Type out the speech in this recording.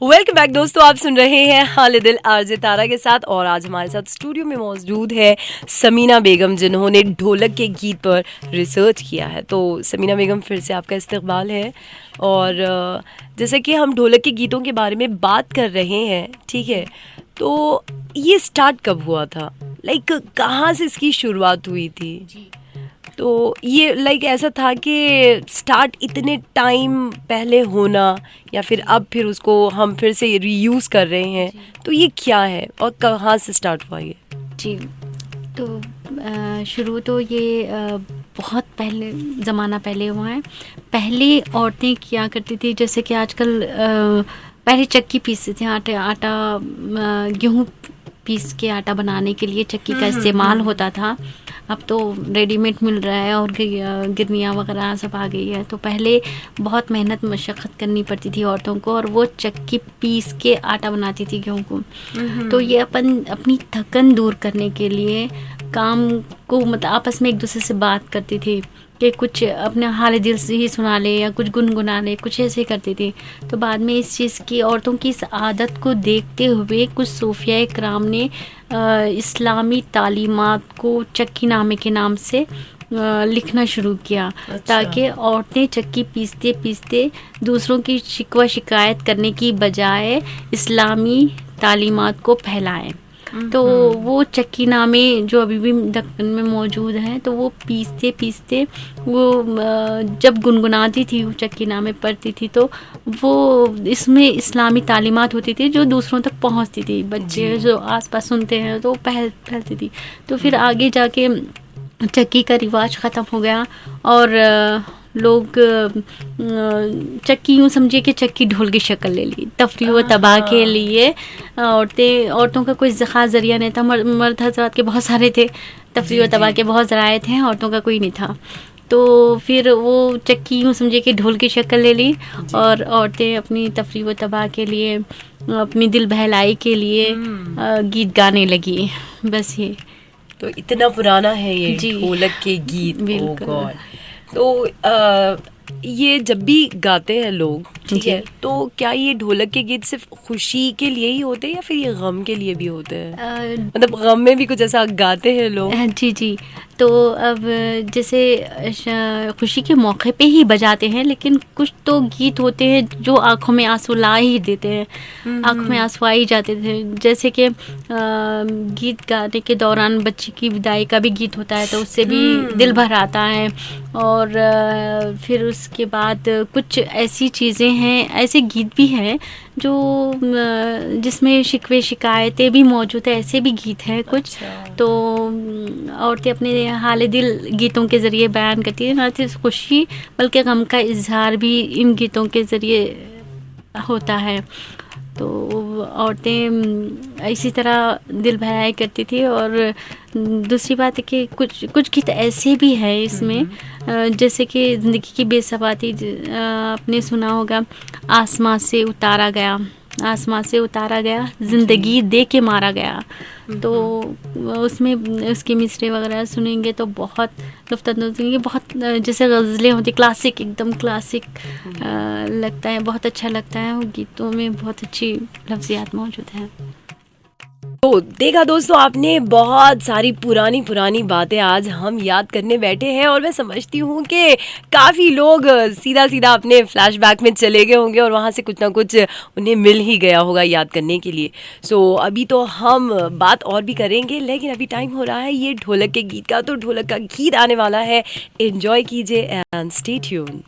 Welcome back दोस्तों, आप सुन रहे हैं हाल दिल आरजे तारा के साथ। और आज हमारे साथ स्टूडियो में मौजूद है समीना बेगम, जिन्होंने ढोलक के गीत पर रिसर्च किया है। तो समीना बेगम, फिर से आपका इस्तकबाल है। और जैसे कि हम ढोलक के गीतों के बारे में बात कर रहे हैं, ठीक है, तो ये स्टार्ट कब हुआ था? लाइक कहाँ से इसकी शुरुआत हुई थी? तो ये लाइक ऐसा था कि स्टार्ट इतने टाइम पहले होना, या फिर अब फिर उसको हम फिर से रीयूज़ कर रहे हैं, तो ये क्या है और कहाँ से स्टार्ट हुआ ये? जी, तो शुरू तो ये बहुत पहले ज़माना पहले हुआ है। पहले औरतें किया करती थी, जैसे कि आजकल पहले चक्की पीसते थे, आटा गेहूँ पीस के आटा बनाने के लिए चक्की का इस्तेमाल होता था। अब तो रेडीमेड मिल रहा है और गिरनियाँ वगैरह सब आ गई है। तो पहले बहुत मेहनत मशक्क़त करनी पड़ती थी औरतों को, और वो चक्की पीस के आटा बनाती थी गेहूँ को। तो ये अपनी थकन दूर करने के लिए काम को मतलब आपस में एक दूसरे से बात करती थी कि कुछ अपने हाल दिल से ही सुना ले या कुछ गुनगुना ले, कुछ ऐसे करती थी। तो बाद में इस चीज़ की, औरतों की इस आदत को देखते हुए कुछ सूफिया इकराम ने इस्लामी तालीमात को चक्की नामे के नाम से लिखना शुरू किया। ताकि औरतें चक्की पीसते पीसते दूसरों की शिकवा शिकायत करने की बजाय इस्लामी तालीमात को फैलाएं। तो वो चक्की नामे जो अभी भी दक्कन में मौजूद हैं, तो वो पीसते पीसते वो जब गुनगुनाती थी, वो चक्की नामे पढ़ती थी, तो वो इसमें इस्लामी तालीमात होती थी जो दूसरों तक पहुंचती थी। बच्चे जो आसपास सुनते हैं तो फैलती थी। तो फिर आगे जाके चक्की का रिवाज ख़त्म हो गया और लोग चक्की यूँ समझिए कि चक्की ढोल की शक्ल ले ली तफरीह व तबाह के लिए। औरतों का कोई ख़ास ज़रिया नहीं था। मर्द हज़रात के बहुत सारे थे, तफरीह व तबाह के बहुत ज़राए थे, औरतों का कोई नहीं था। तो फिर वो चक्की यूँ समझिए कि ढोल की शक्ल ले ली और औरतें अपनी तफरीह व तबाह के लिए, अपनी दिल बहलाई के लिए गीत गाने लगी। बस ये तो इतना पुराना है ये ढोलक के गीत। ओह गॉड। तो ये जब भी गाते हैं लोग, ठीक है, तो क्या ये ढोलक के गीत सिर्फ खुशी के लिए ही होते हैं या फिर ये गम के लिए भी होते हैं? मतलब गम में भी कुछ ऐसा गाते हैं लोग? जी। तो अब जैसे खुशी के मौके पे ही बजाते हैं, लेकिन कुछ तो गीत होते हैं जो आंखों में आंसू ला ही देते हैं, आंखों में आंसू आ ही जाते थे। जैसे कि गीत गाने के दौरान बच्ची की विदाई का भी गीत होता है, तो उससे भी दिल भर आता है। और फिर उसके बाद कुछ ऐसी चीज़ें हैं, ऐसे गीत भी हैं जो जिसमें शिकवे शिकायतें भी मौजूद है, ऐसे भी गीत हैं कुछ। तो औरतें अपने हाल दिल गीतों के ज़रिए बयान करती हैं, ना सिर्फ खुशी बल्कि गम का इजहार भी इन गीतों के ज़रिए होता है। तो औरतें इसी तरह दिल बहलाई करती थी। और दूसरी बात है कि कुछ गीत ऐसे भी हैं इसमें, जैसे कि ज़िंदगी की बेसबाती, आपने सुना होगा, आसमां से उतारा गया, आसमां से उतारा गया, ज़िंदगी दे के मारा गया। तो उसमें उसकी मिसरे वगैरह सुनेंगे तो बहुत लुत्फ़ अंदोज़ होंगे। बहुत जैसे गज़लें होती, क्लासिक, एकदम क्लासिक लगता है, बहुत अच्छा लगता है। वो गीतों में बहुत अच्छी लफ्ज़ियात मौजूद हैं। तो देखा दोस्तों, आपने बहुत सारी पुरानी बातें आज हम याद करने बैठे हैं, और मैं समझती हूँ कि काफ़ी लोग सीधा अपने फ्लैशबैक में चले गए होंगे और वहाँ से कुछ ना कुछ उन्हें मिल ही गया होगा याद करने के लिए। सो अभी तो हम बात और भी करेंगे, लेकिन अभी टाइम हो रहा है ये ढोलक के गीत का। तो ढोलक का गीत आने वाला है, एंजॉय कीजिए एंड स्टे ट्यून।